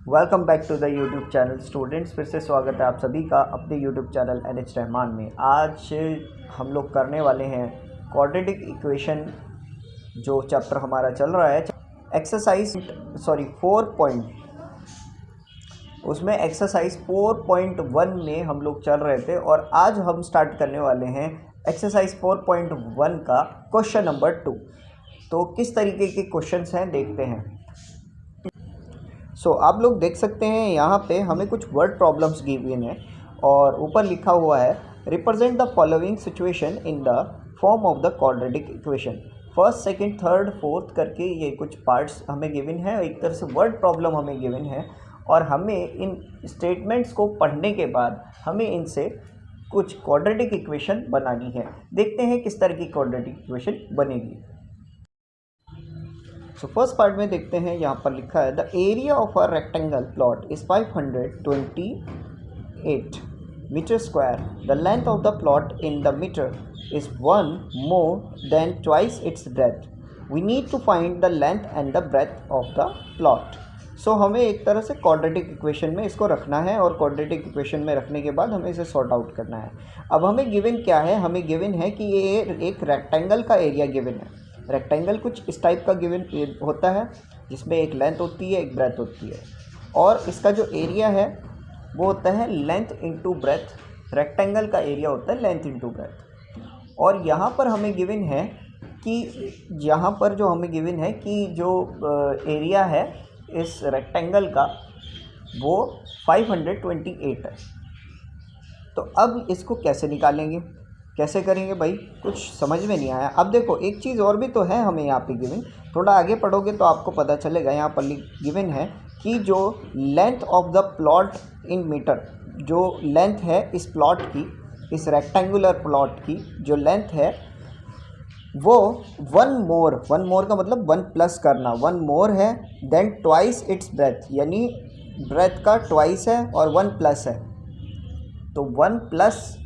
Welcome back to the YouTube channel students. फिर से स्वागत है आप सभी का अपने यूट्यूब चैनल NH रहमान में। आज हम लोग करने वाले हैं क्वाड्रेटिक इक्वेशन, जो चैप्टर हमारा चल रहा है एक्सरसाइज 4 उसमें एक्सरसाइज 4.1 में हम लोग चल रहे थे और आज हम स्टार्ट करने वाले हैं एक्सरसाइज 4.1 का क्वेश्चन नंबर 2। तो किस तरीके के क्वेश्चंस हैं देखते हैं। आप लोग देख सकते हैं यहाँ पे हमें कुछ वर्ड प्रॉब्लम्स गिवन है और ऊपर लिखा हुआ है represent the following situation in the form of the quadratic equation. First, second, third, fourth करके ये कुछ पार्ट्स हमें गिवन है। एक तरह से वर्ड प्रॉब्लम हमें गिवन है और हमें इन स्टेटमेंट्स को पढ़ने के बाद हमें इनसे कुछ क्वाड्रेटिक इक्वेशन बनानी है। देखते हैं किस तरह की क्वाड्रेटिक इक्वेशन बनेगी। फर्स्ट पार्ट में देखते हैं, यहाँ पर लिखा है the area of a rectangle plot is 528 metre square. The length of the plot in the metre is 1 more than twice its breadth. We need to find the length and the breadth of the plot. हमें एक तरह से quadratic equation में इसको रखना है और quadratic equation में रखने के बाद हमें इसे सॉर्ट आउट करना है। अब हमें गिवन क्या है? हमें गिवन है कि ये एक रेक्टेंगल का एरिया गिवन है। रेक्टेंगल कुछ इस टाइप का गिवन होता है जिसमें एक लेंथ होती है, एक ब्रेथ होती है, और इसका जो एरिया है वो होता है लेंथ इंटू ब्रेथ। रेक्टेंगल का एरिया होता है लेंथ इंटू ब्रेथ। और यहाँ पर हमें गिवन है कि यहाँ पर जो हमें गिवन है कि जो एरिया है इस रेक्टेंगल का वो 528 है। तो अब इसको कैसे निकालेंगे, कैसे करेंगे भाई? कुछ समझ में नहीं आया। अब देखो, एक चीज़ और भी तो है हमें यहाँ पे गिवन, थोड़ा आगे पढ़ोगे तो आपको पता चलेगा। यहाँ पर गिवन है कि जो length of the plot in metre, जो लेंथ है इस प्लॉट की, इस रेक्टेंगुलर प्लॉट की जो लेंथ है वो 1 more का मतलब 1 प्लस करना, 1 more है देन ट्वाइस इट्स ब्रेथ, यानी ब्रेथ का ट्वाइस है और 1 प्लस है। तो 1 प्लस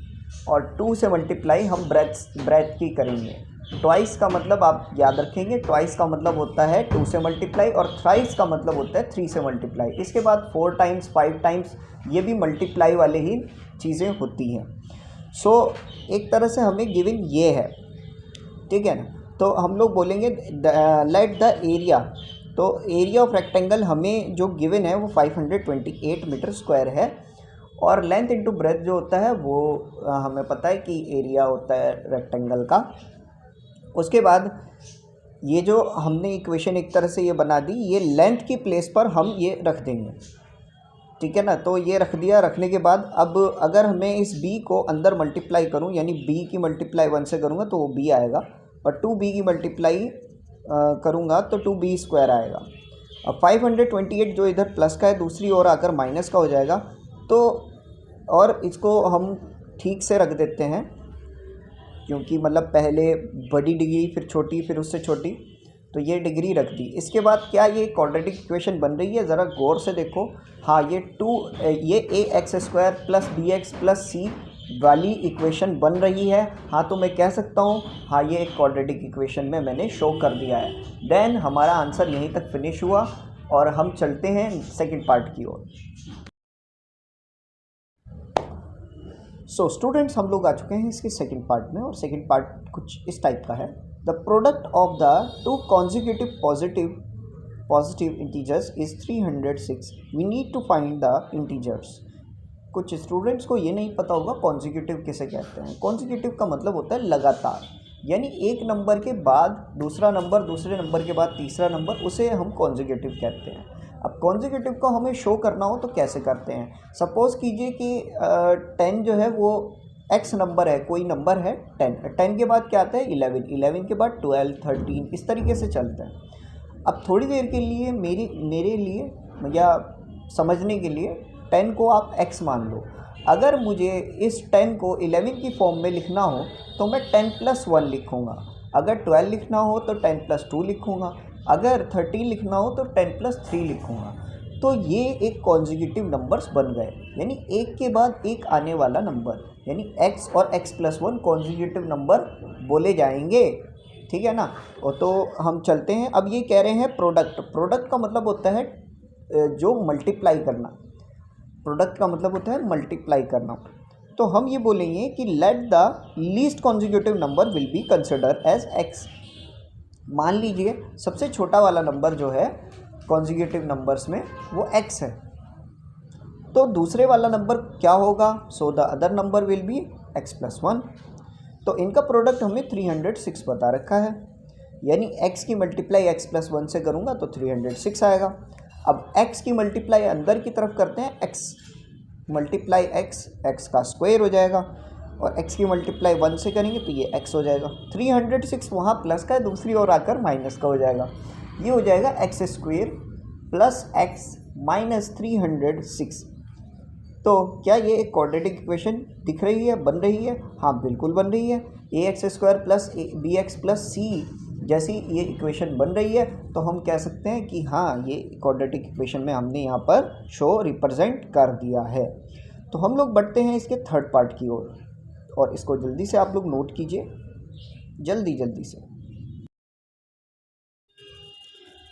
और 2 से मल्टीप्लाई हम ब्रेथ की करेंगे। ट्वाइस का मतलब आप याद रखेंगे, ट्वाइस का मतलब होता है 2 से मल्टीप्लाई और थ्राइस का मतलब होता है 3 से मल्टीप्लाई। इसके बाद 4 टाइम्स 5 टाइम्स ये भी मल्टीप्लाई वाले ही चीज़ें होती हैं। एक तरह से हमें गिवन ये है, ठीक है ना। तो हम लोग बोलेंगे लेट द एरिया। तो एरिया ऑफ रेक्टेंगल हमें जो गिवन है वो 528 मीटर स्क्वायर है और लेंथ इंटू ब्रेथ जो होता है वो हमें पता है कि एरिया होता है रेक्टेंगल का। उसके बाद ये जो हमने इक्वेशन एक तरह से ये बना दी, ये लेंथ की प्लेस पर हम ये रख देंगे, ठीक है ना। तो ये रख दिया। रखने के बाद अब अगर मैं इस b को अंदर मल्टीप्लाई करूं, यानी b की मल्टीप्लाई 1 से करूंगा तो वो b आएगा, और 2b की मल्टीप्लाई करूंगा तो 2b स्क्वायर आएगा। अब 528 जो इधर प्लस का है दूसरी ओर आकर माइनस का हो जाएगा। तो और इसको हम ठीक से रख देते हैं, क्योंकि मतलब पहले बड़ी डिग्री फिर छोटी फिर उससे छोटी, तो ये डिग्री रख दी। इसके बाद क्या ये क्वाड्रेटिक इक्वेशन बन रही है? ज़रा गौर से देखो। हाँ, ये ax² plus bx plus c वाली इक्वेशन बन रही है। हाँ, तो मैं कह सकता हूँ हाँ ये एक क्वाड्रेटिक इक्वेशन में मैंने शो कर दिया है। देन हमारा आंसर यहीं तक फिनिश हुआ और हम चलते हैं सेकेंड पार्ट की ओर। स्टूडेंट्स, हम लोग आ चुके हैं इसके सेकंड पार्ट में और सेकंड पार्ट कुछ इस टाइप का है। The product of the 2 consecutive positive integers is 306. We need to find the integers. कुछ स्टूडेंट्स को ये नहीं पता होगा कॉन्जिक्यूटिव किसे कहते हैं। कॉन्जिक्यूटिव का मतलब होता है लगातार, यानी एक नंबर के बाद दूसरा नंबर, दूसरे नंबर के बाद तीसरा नंबर, उसे हम कॉन्जिक्यूटिव कहते हैं। अब कॉन्जिक्यूटिव को हमें शो करना हो तो कैसे करते हैं? सपोज़ कीजिए कि 10 जो है वो x नंबर है, कोई नंबर है 10 के बाद क्या आता है 11 के बाद 12, 13, इस तरीके से चलता है। अब थोड़ी देर के लिए मेरे लिए या समझने के लिए 10 को आप x मान लो। अगर मुझे इस 10 को 11 की फॉर्म में लिखना हो तो मैं 10 + 1 लिखूँगा। अगर 12 लिखना हो तो 10 + 2 लिखूँगा। अगर 13 लिखना हो तो 10 + 3 लिखूँगा। तो ये एक कॉन्जिक्यूटिव नंबर्स बन गए, यानी एक के बाद एक आने वाला नंबर, यानी x और x + 1 कॉन्जिक्यूटिव नंबर बोले जाएंगे, ठीक है ना। और तो हम चलते हैं। अब ये कह रहे हैं प्रोडक्ट का मतलब होता है जो मल्टीप्लाई करना, प्रोडक्ट का मतलब होता है मल्टीप्लाई करना। तो हम ये बोलेंगे कि let the least consecutive number will be consider as x. मान लीजिए सबसे छोटा वाला नंबर जो है कॉन्जिक्यूटिव नंबर्स में वो एक्स है, तो दूसरे वाला नंबर क्या होगा? So the other number will B x plus one. तो इनका प्रोडक्ट हमें 306 बता रखा है, यानी x की मल्टीप्लाई x प्लस वन से करूँगा तो 306 आएगा। अब x की मल्टीप्लाई अंदर की तरफ करते हैं, x मल्टीप्लाई x का स्क्वायर हो जाएगा, और x की मल्टीप्लाई 1 से करेंगे तो ये x हो जाएगा। 306 वहाँ प्लस का है, दूसरी ओर आकर माइनस का हो जाएगा। ये हो जाएगा x square plus x minus 306। तो क्या ये एक क्वाड्रेटिक इक्वेशन दिख रही है, बन रही है? हाँ बिल्कुल बन रही है। A x square plus b x plus c जैसी ये इक्वेशन बन रही है, तो हम कह सकते हैं कि हाँ ये क्वाड्रेटिक इक्वेशन में हमने यहाँ पर शो रिप्रेजेंट कर दिया है। तो हम लोग बढ़ते हैं इसके थर्ड पार्ट की ओर, और इसको जल्दी से आप लोग नोट कीजिए, जल्दी से।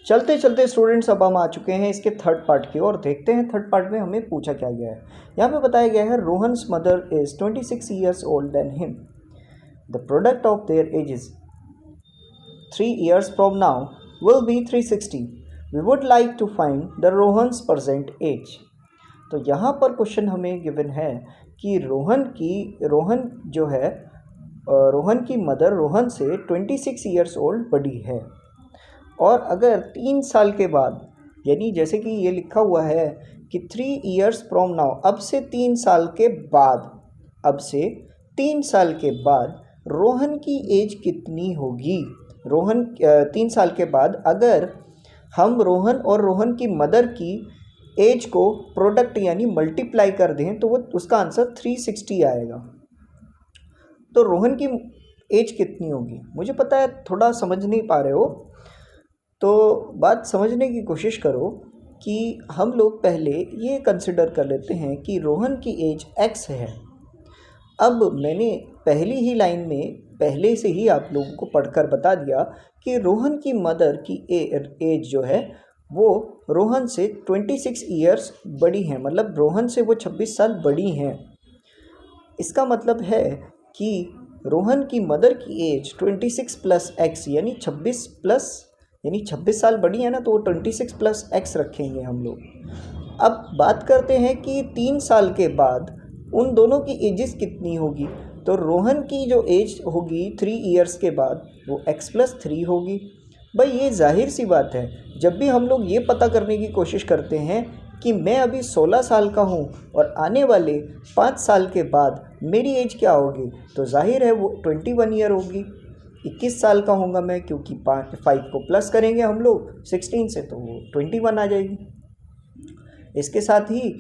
चलते चलते स्टूडेंट्स अब हम आ चुके हैं इसके थर्ड पार्ट की ओर। देखते हैं थर्ड पार्ट में हमें पूछा क्या गया है। यहाँ पे बताया गया है Rohan's mother is 26 years old than him. The product of their edges 3 years from now will be 360. We would like to find the Rohan's present age। तो यहाँ पर क्वेश्चन हमें गिवन है कि रोहन जो है रोहन की मदर रोहन से 26 ईयर्स ओल्ड बड़ी है, और अगर 3 साल के बाद, यानी जैसे कि ये लिखा हुआ है कि 3 years from now, अब से 3 साल के बाद रोहन की एज कितनी होगी? रोहन 3 साल के बाद अगर हम रोहन और रोहन की मदर की एज को प्रोडक्ट यानी मल्टीप्लाई कर दें तो वो उसका आंसर 360 आएगा। तो रोहन की एज कितनी होगी? मुझे पता है थोड़ा समझ नहीं पा रहे हो, तो बात समझने की कोशिश करो कि हम लोग पहले ये कंसिडर कर लेते हैं कि रोहन की एज x है। अब मैंने पहली ही लाइन में पहले से ही आप लोगों को पढ़कर बता दिया कि रोहन की मदर की एज जो है वो रोहन से 26 ईयर्स बड़ी है, मतलब रोहन से वो 26 साल बड़ी हैं। इसका मतलब है कि रोहन की मदर की एज 26 प्लस x यानी 26 साल बड़ी है ना, तो वो 26 प्लस x रखेंगे हम लोग। अब बात करते हैं कि 3 साल के बाद उन दोनों की एजेस कितनी होगी। तो रोहन की जो एज होगी 3 ईयर्स के बाद वो x प्लस 3 होगी। भाई ये जाहिर सी बात है, जब भी हम लोग ये पता करने की कोशिश करते हैं कि मैं अभी 16 साल का हूँ और आने वाले 5 साल के बाद मेरी एज क्या होगी, तो जाहिर है वो 21 ईयर होगी। 21 साल का होऊंगा मैं, क्योंकि 5 को प्लस करेंगे हम लोग 16 से तो वो 21 आ जाएगी। इसके साथ ही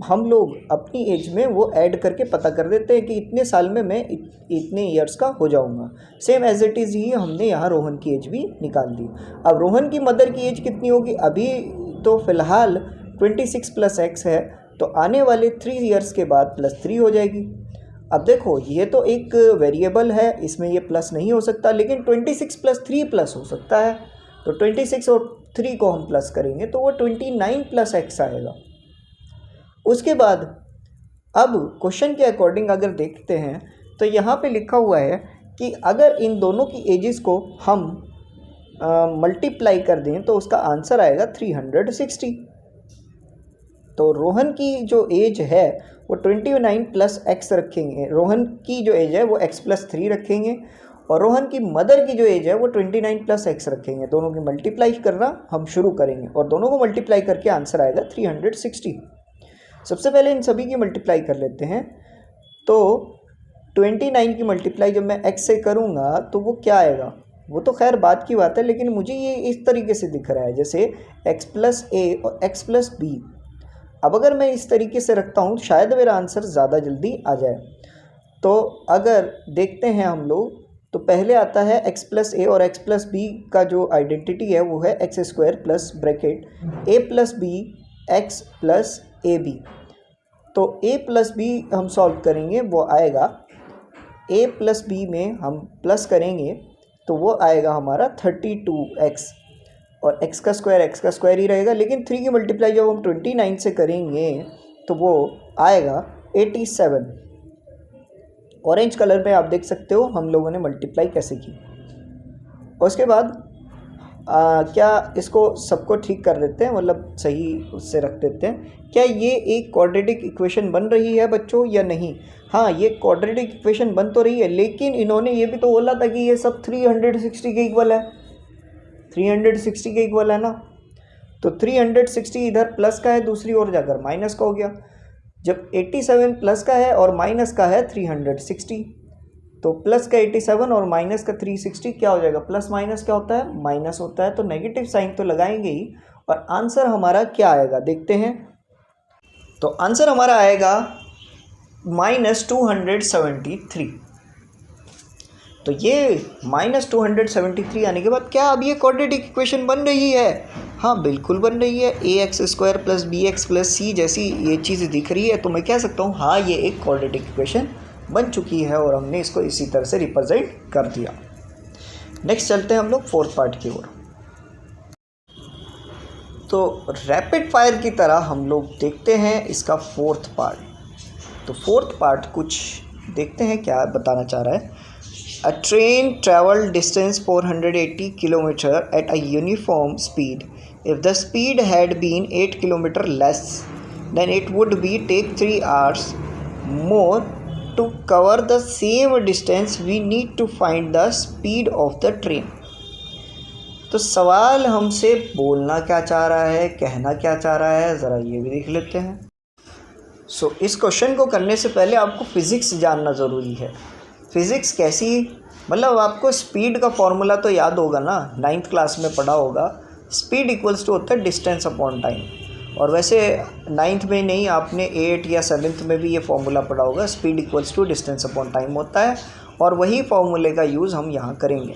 हम लोग अपनी एज में वो ऐड करके पता कर देते हैं कि इतने साल में मैं इतने ईयर्स का हो जाऊंगा। सेम एज इट इज़ ही हमने यहाँ रोहन की एज भी निकाल दी। अब रोहन की मदर की एज कितनी होगी? अभी तो फ़िलहाल 26 प्लस x है, तो आने वाले 3 ईयर्स के बाद प्लस 3 हो जाएगी। अब देखो ये तो एक वेरिएबल है, इसमें ये प्लस नहीं हो सकता, लेकिन 26 प्लस 3 प्लस हो सकता है। तो 26 और 3 को हम प्लस करेंगे तो वो 29 प्लस x आएगा। उसके बाद अब क्वेश्चन के अकॉर्डिंग अगर देखते हैं तो यहाँ पे लिखा हुआ है कि अगर इन दोनों की एजेस को हम मल्टीप्लाई कर दें तो उसका आंसर आएगा 360। तो रोहन की जो एज है वो 29 प्लस x रखेंगे, रोहन की जो एज है वो x प्लस 3 रखेंगे, और रोहन की मदर की जो एज है वो 29 प्लस x रखेंगे। दोनों की मल्टीप्लाई करना हम शुरू करेंगे और दोनों को मल्टीप्लाई करके आंसर आएगा 360। सबसे पहले इन सभी की मल्टीप्लाई कर लेते हैं। तो 29 की मल्टीप्लाई जब मैं x से करूँगा तो वो क्या आएगा, वो तो खैर बात की बात है, लेकिन मुझे ये इस तरीके से दिख रहा है जैसे x प्लस a और x प्लस b। अब अगर मैं इस तरीके से रखता हूँ शायद मेरा आंसर ज़्यादा जल्दी आ जाए। तो अगर देखते हैं हम लोग तो पहले आता है x प्लस a और x प्लस b का जो आइडेंटिटी है वो है x square plus bracket a plus b x plus a b. तो a प्लस बी हम सॉल्व करेंगे, वो आएगा a प्लस बी में हम प्लस करेंगे तो वो आएगा हमारा 32x। और x का स्क्वायर ही रहेगा, लेकिन 3 की मल्टीप्लाई जब हम 29 से करेंगे तो वो आएगा 87। ऑरेंज कलर में आप देख सकते हो हम लोगों ने मल्टीप्लाई कैसे की। उसके बाद क्या इसको सबको ठीक कर देते हैं, मतलब सही उससे रख देते हैं। क्या ये एक क्वाड्रेटिक इक्वेशन बन रही है बच्चों या नहीं? हाँ, ये क्वाड्रेटिक इक्वेशन बन तो रही है, लेकिन इन्होंने ये भी तो बोला था कि ये सब 360 के इक्वल है। 360 के इक्वल है ना, तो 360 इधर प्लस का है, दूसरी ओर जाकर माइनस का हो गया। जब 87 प्लस का है और माइनस का है 360, तो प्लस का 87 और माइनस का 360 क्या हो जाएगा? प्लस माइनस क्या होता है? माइनस होता है। तो नेगेटिव साइन तो लगाएंगे ही। और आंसर हमारा क्या आएगा देखते हैं। तो आंसर हमारा आएगा -273। तो ये -273 आने के बाद क्या अब ये क्वाड्रेटिक इक्वेशन बन रही है? हाँ, बिल्कुल बन रही है। ax² + bx + c जैसी ये चीज़ दिख रही है, तो मैं कह सकता हूँ हाँ ये एक क्वाड्रेटिक इक्वेशन बन चुकी है और हमने इसको इसी तरह से रिप्रेजेंट कर दिया। नेक्स्ट चलते हैं हम लोग फोर्थ पार्ट की ओर। तो रैपिड फायर की तरह हम लोग देखते हैं इसका फोर्थ पार्ट। तो फोर्थ पार्ट कुछ देखते हैं क्या बताना चाह रहा है। A train traveled distance 480 km at a uniform speed. If the speed had been 8 km less, then it would be take 3 hours more to cover the same distance. We need to find the speed of the train. तो सवाल हमसे बोलना क्या चाह रहा है, कहना क्या चाह रहा है, ज़रा ये भी देख लेते हैं। सो इस क्वेश्चन को करने से पहले आपको फिज़िक्स जानना ज़रूरी है। फिज़िक्स कैसी, मतलब आपको स्पीड का फॉर्मूला तो याद होगा ना, 9th क्लास में पढ़ा होगा। स्पीड इक्वल्स टू होता है डिस्टेंस अपॉन टाइम। और वैसे 9th में नहीं, आपने 8 या 7th में भी ये फॉर्मूला पढ़ा होगा। Speed equals to distance upon time होता है और वही फॉर्मूले का यूज़ हम यहाँ करेंगे।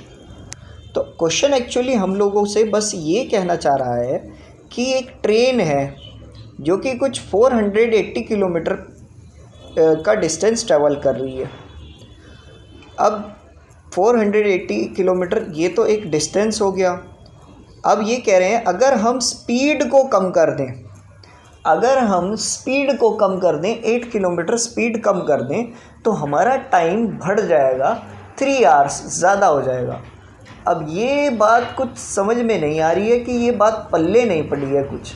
तो क्वेश्चन एक्चुअली हम लोगों से बस ये कहना चाह रहा है कि एक ट्रेन है जो कि कुछ 480 किलोमीटर का डिस्टेंस ट्रैवल कर रही है। अब 480 किलोमीटर ये तो एक डिस्टेंस हो गया। अब ये कह रहे हैं अगर हम स्पीड को कम कर दें, अगर हम स्पीड को कम कर दें, 8 किलोमीटर स्पीड कम कर दें, तो हमारा टाइम बढ़ जाएगा, 3 आवर्स ज़्यादा हो जाएगा। अब ये बात कुछ समझ में नहीं आ रही है कि ये बात पल्ले नहीं पड़ी है कुछ।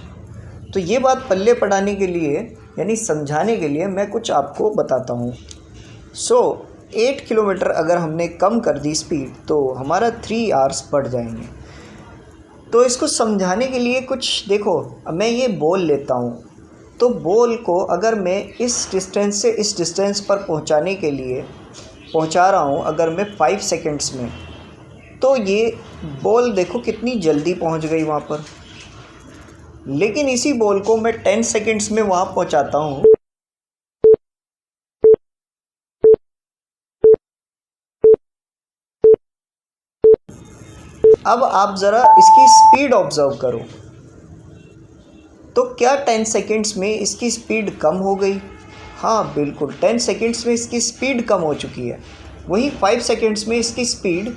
तो ये बात पल्ले पढ़ाने के लिए यानी समझाने के लिए मैं कुछ आपको बताता हूँ। 8 किलोमीटर अगर हमने कम कर दी स्पीड तो हमारा 3 आवर्स बढ़ जाएंगे। तो इसको समझाने के लिए कुछ देखो, अब मैं ये बॉल लेता हूँ, तो बॉल को अगर मैं इस डिस्टेंस से इस डिस्टेंस पर पहुँचाने के लिए पहुँचा रहा हूँ अगर मैं 5 सेकंड्स में, तो ये बॉल देखो कितनी जल्दी पहुँच गई वहाँ पर। लेकिन इसी बॉल को मैं 10 सेकंड्स में वहाँ पहुँचाता हूँ, अब आप ज़रा इसकी स्पीड ऑब्ज़र्व करो। तो क्या 10 सेकंड्स में इसकी स्पीड कम हो गई? हाँ बिल्कुल, 10 सेकंड्स में इसकी स्पीड कम हो चुकी है। वहीं 5 सेकंड्स में इसकी स्पीड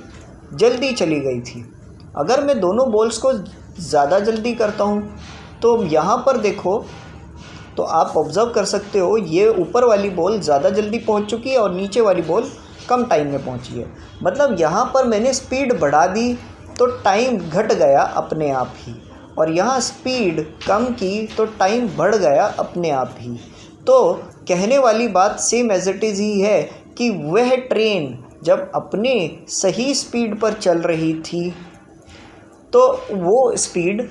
जल्दी चली गई थी। अगर मैं दोनों बॉल्स को ज़्यादा जल्दी करता हूँ तो यहाँ पर देखो, तो आप ऑब्ज़र्व कर सकते हो ये ऊपर वाली बॉल ज़्यादा जल्दी पहुँच चुकी है और नीचे वाली बॉल कम टाइम में पहुँची है। मतलब यहाँ पर मैंने स्पीड बढ़ा दी तो टाइम घट गया अपने आप ही, और यहाँ स्पीड कम की तो टाइम बढ़ गया अपने आप ही। तो कहने वाली बात सेम एज इट इज़ ही है कि वह ट्रेन जब अपने सही स्पीड पर चल रही थी तो वो स्पीड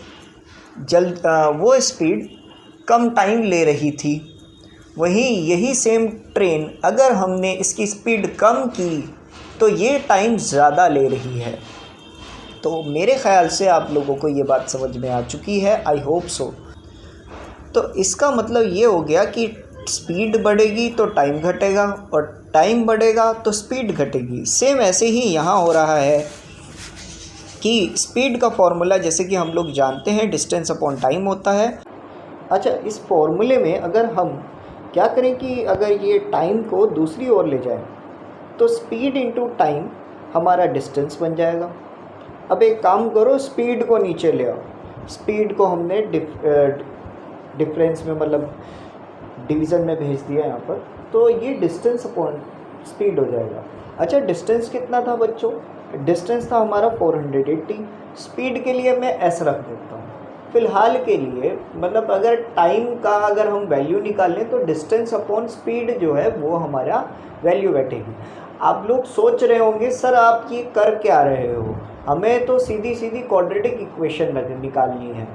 कम टाइम ले रही थी। वहीं यही सेम ट्रेन अगर हमने इसकी स्पीड कम की तो ये टाइम ज़्यादा ले रही है। तो मेरे ख़्याल से आप लोगों को ये बात समझ में आ चुकी है, आई होप सो। तो इसका मतलब ये हो गया कि स्पीड बढ़ेगी तो टाइम घटेगा और टाइम बढ़ेगा तो स्पीड घटेगी। सेम ऐसे ही यहाँ हो रहा है कि स्पीड का फॉर्मूला जैसे कि हम लोग जानते हैं डिस्टेंस अपॉन टाइम होता है। अच्छा, इस फॉर्मूले में अगर हम क्या करें कि अगर ये टाइम को दूसरी ओर ले जाए तो स्पीड इनटू टाइम हमारा डिस्टेंस बन जाएगा। अब एक काम करो, स्पीड को नीचे ले आओ। स्पीड को हमने डिफरेंस में मतलब डिवीज़न में भेज दिया यहाँ पर, तो ये डिस्टेंस अपॉन स्पीड हो जाएगा। अच्छा, डिस्टेंस कितना था बच्चों? डिस्टेंस था हमारा 480। स्पीड के लिए मैं s रख देता हूँ फ़िलहाल के लिए, मतलब अगर टाइम का अगर हम वैल्यू निकालें तो डिस्टेंस अपॉन स्पीड जो है वो हमारा वैल्यू बैठेगी। आप लोग सोच रहे होंगे सर आप ये कर क्या रहे हो, हमें तो सीधी सीधी क्वाड्रेटिक इक्वेशन निकालनी है।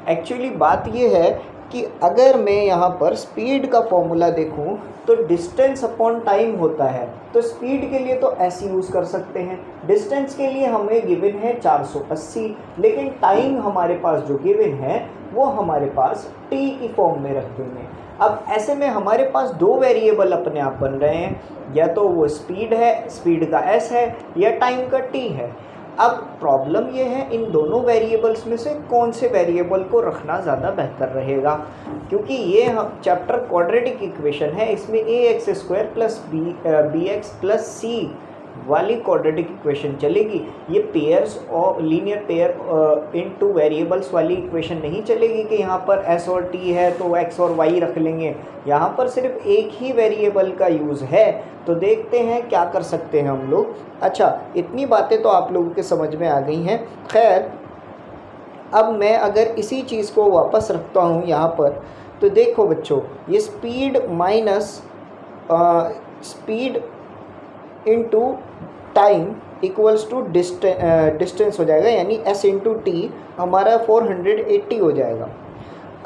एक्चुअली बात ये है कि अगर मैं यहाँ पर स्पीड का फॉर्मूला देखूँ तो डिस्टेंस अपॉन टाइम होता है, तो स्पीड के लिए तो s यूज़ कर सकते हैं। डिस्टेंस के लिए हमें गिवन है 480, लेकिन टाइम हमारे पास जो गिवन है वो हमारे पास t की फॉर्म में रख देंगे। अब ऐसे में हमारे पास दो वेरिएबल अपने आप बन रहे हैं, या तो वो स्पीड है, स्पीड का s है, या टाइम का t है। अब प्रॉब्लम ये है इन दोनों वेरिएबल्स में से कौन से वेरिएबल को रखना ज़्यादा बेहतर रहेगा, क्योंकि ये हम चैप्टर क्वाड्रेटिक इक्वेशन है, इसमें ax² plus bx plus c वाली क्वाड्रेटिक इक्वेशन चलेगी। ये पेयर्स और लीनियर पेयर इन टू वेरिएबल्स वाली इक्वेशन नहीं चलेगी कि यहाँ पर s और t है तो x और y रख लेंगे। यहाँ पर सिर्फ एक ही वेरिएबल का यूज़ है, तो देखते हैं क्या कर सकते हैं हम लोग। अच्छा, इतनी बातें तो आप लोगों के समझ में आ गई हैं। खैर, अब मैं अगर इसी चीज़ को वापस रखता हूँ यहाँ पर, तो देखो बच्चों, ये speed minus speed into time equals to distance हो जाएगा, यानी s इंटू टी हमारा 480 हो जाएगा।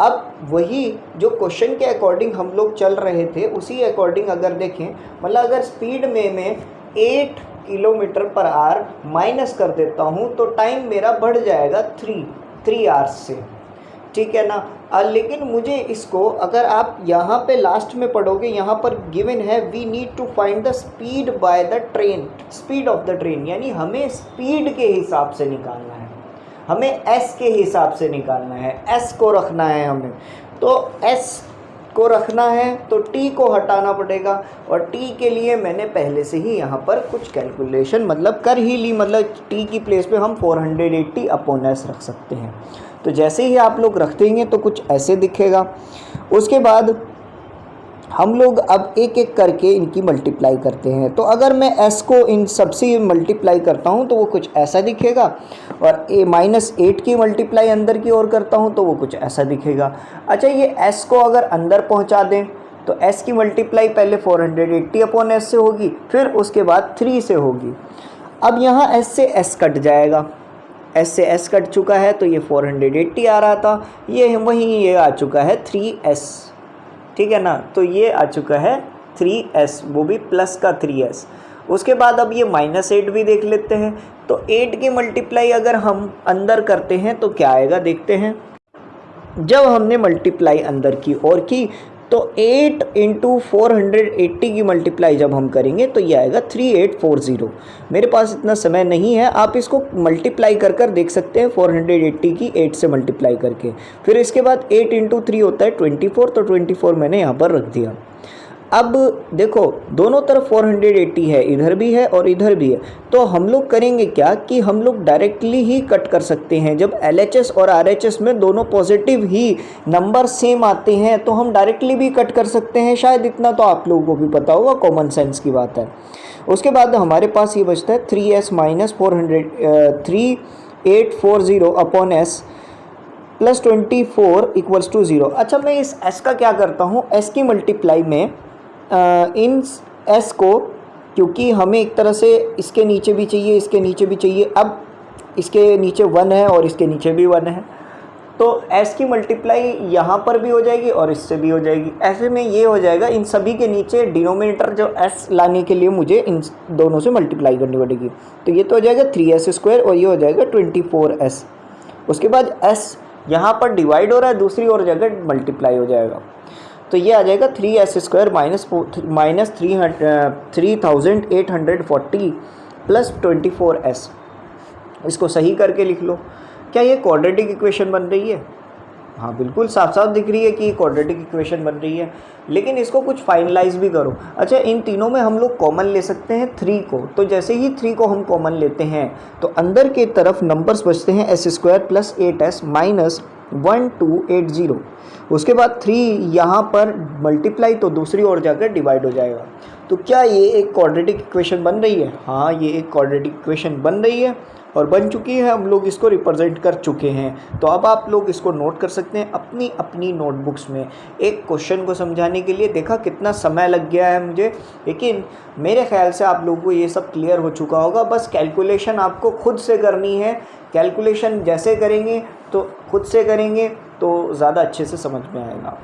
अब वही जो क्वेश्चन के अकॉर्डिंग हम लोग चल रहे थे उसी अकॉर्डिंग अगर देखें, मतलब अगर स्पीड में मैं 8 किलोमीटर पर आवर माइनस कर देता हूँ तो टाइम मेरा बढ़ जाएगा 3 आवर्स से, ठीक है ना। लेकिन मुझे इसको अगर आप यहाँ पे लास्ट में पढ़ोगे, यहाँ पर गिवन है we need to find the speed by the train, speed of the train, यानी हमें स्पीड के हिसाब से निकालना है, हमें s के हिसाब से निकालना है, s को रखना है हमें। तो s को रखना है तो t को हटाना पड़ेगा, और t के लिए मैंने पहले से ही यहाँ पर कुछ कैलकुलेशन मतलब कर ही ली, मतलब t की प्लेस पे हम 480 अपॉन s रख सकते हैं। तो जैसे ही आप लोग रख देंगे तो कुछ ऐसे दिखेगा। उसके बाद हम लोग अब एक एक करके इनकी मल्टीप्लाई करते हैं। तो अगर मैं s को इन सबसे मल्टीप्लाई करता हूँ तो वो कुछ ऐसा दिखेगा, और -8 की मल्टीप्लाई अंदर की ओर करता हूँ तो वो कुछ ऐसा दिखेगा। अच्छा, ये s को अगर अंदर पहुँचा दें तो s की मल्टीप्लाई पहले 480 अपॉन s से होगी, फिर उसके बाद 3 से होगी। अब यहाँ s से s कट जाएगा, s से s कट चुका है तो ये 480 आ रहा था, ये वहीं ये आ चुका है 3s, ठीक है ना। तो ये आ चुका है 3s, वो भी प्लस का 3s। उसके बाद अब ये -8 भी देख लेते हैं, तो 8 की मल्टीप्लाई अगर हम अंदर करते हैं तो क्या आएगा देखते हैं। जब हमने मल्टीप्लाई अंदर की ओर की तो 8 इंटू 480 की मल्टीप्लाई जब हम करेंगे तो ये आएगा 3840। मेरे पास इतना समय नहीं है, आप इसको मल्टीप्लाई कर कर देख सकते हैं 480 की 8 से मल्टीप्लाई करके। फिर इसके बाद 8 इंटू 3 होता है 24, तो 24 मैंने यहाँ पर रख दिया। अब देखो दोनों तरफ 480 है, इधर भी है और इधर भी है, तो हम लोग करेंगे क्या कि हम लोग डायरेक्टली ही कट कर सकते हैं। जब LHS और RHS में दोनों पॉजिटिव ही नंबर सेम आते हैं तो हम डायरेक्टली भी कट कर सकते हैं, शायद इतना तो आप लोगों को भी पता होगा, कॉमन सेंस की बात है। उसके बाद हमारे पास ये बचता है 3s minus 3840 upon s plus 24 equals to 0। अच्छा, मैं इस s का क्या करता हूँ, s की मल्टीप्लाई में इन s को, क्योंकि हमें एक तरह से इसके नीचे भी चाहिए, इसके नीचे भी चाहिए, अब इसके नीचे 1 है और इसके नीचे भी 1 है, तो s की मल्टीप्लाई यहाँ पर भी हो जाएगी और इससे भी हो जाएगी। ऐसे में ये हो जाएगा, इन सभी के नीचे डिनोमिनेटर जो s लाने के लिए मुझे इन दोनों से मल्टीप्लाई करनी पड़ेगी। तो ये तो हो जाएगा 3s² और ये हो जाएगा 24s। उसके बाद s यहाँ पर डिवाइड हो रहा है, दूसरी ओर जगह मल्टीप्लाई हो जाएगा, तो ये आ जाएगा 3s² माइनस 3840 प्लस 24s। इसको सही करके लिख लो। क्या ये क्वाड्रेटिक इक्वेशन बन रही है? हाँ बिल्कुल साफ साफ दिख रही है कि क्वाड्रेटिक इक्वेशन बन रही है, लेकिन इसको कुछ फाइनलाइज भी करो। अच्छा, इन तीनों में हम लोग कॉमन ले सकते हैं 3 को, तो जैसे ही 3 को हम कॉमन लेते हैं तो अंदर के तरफ नंबर्स बचते हैं s² + 8s माइनस 1280। उसके बाद 3 यहाँ पर मल्टीप्लाई तो दूसरी ओर जाकर डिवाइड हो जाएगा। तो क्या ये एक क्वाड्रेटिक इक्वेशन बन रही है? हाँ, ये एक क्वाड्रेटिक इक्वेशन बन रही है और बन चुकी है, हम लोग इसको रिप्रेजेंट कर चुके हैं। तो अब आप लोग इसको नोट कर सकते हैं अपनी अपनी नोटबुक्स में। एक क्वेश्चन को समझाने के लिए देखा कितना समय लग गया है मुझे, लेकिन मेरे ख्याल से आप लोगों को ये सब क्लियर हो चुका होगा। बस कैलकुलेशन आपको खुद से करनी है। कैलकुलेशन जैसे करेंगे तो खुद से करेंगे तो ज़्यादा अच्छे से समझ में आएगा।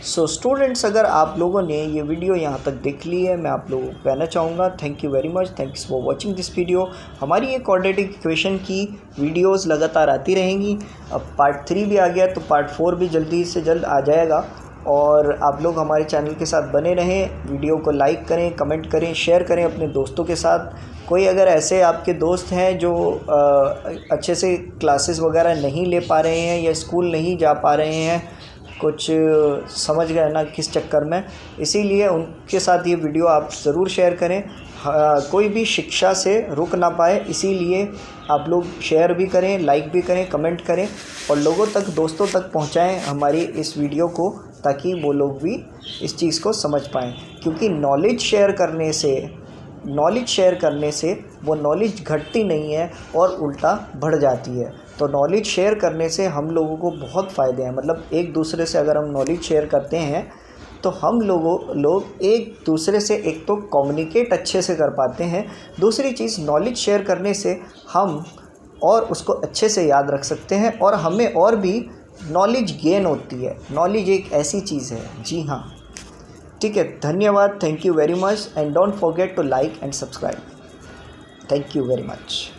सो स्टूडेंट्स, अगर आप लोगों ने ये वीडियो यहाँ तक देख ली है, मैं आप लोगों को कहना चाहूँगा thank you very much, thanks for watching this video. हमारी ये क्वाड्रेटिक इक्वेशन की वीडियोस लगातार आती रहेंगी। अब पार्ट 3 भी आ गया तो पार्ट 4 भी जल्दी से जल्द आ जाएगा। और आप लोग हमारे चैनल के साथ बने रहें, वीडियो को लाइक करें, कमेंट करें, शेयर करें अपने दोस्तों के साथ। कोई अगर ऐसे आपके दोस्त हैं जो अच्छे से क्लासेस वगैरह नहीं ले पा रहे हैं या स्कूल नहीं जा पा रहे हैं, कुछ समझ गए ना किस चक्कर में, इसीलिए उनके साथ ये वीडियो आप ज़रूर शेयर करें। कोई भी शिक्षा से रुक ना पाए, इसीलिए आप लोग शेयर भी करें, लाइक भी करें, कमेंट करें और लोगों तक, दोस्तों तक पहुंचाएं हमारी इस वीडियो को, ताकि वो लोग भी इस चीज़ को समझ पाएँ। क्योंकि नॉलेज शेयर करने से वो नॉलेज घटती नहीं है और उल्टा बढ़ जाती है। तो नॉलेज शेयर करने से हम लोगों को बहुत फ़ायदे हैं। मतलब एक दूसरे से अगर हम नॉलेज शेयर करते हैं तो हम लोग एक दूसरे से एक तो कम्युनिकेट अच्छे से कर पाते हैं, दूसरी चीज़ नॉलेज शेयर करने से हम और उसको अच्छे से याद रख सकते हैं और हमें और भी नॉलेज गेन होती है। नॉलेज एक ऐसी चीज़ है। जी हाँ, ठीक है, धन्यवाद, thank you very much and don't forget to like and subscribe. Thank you very much.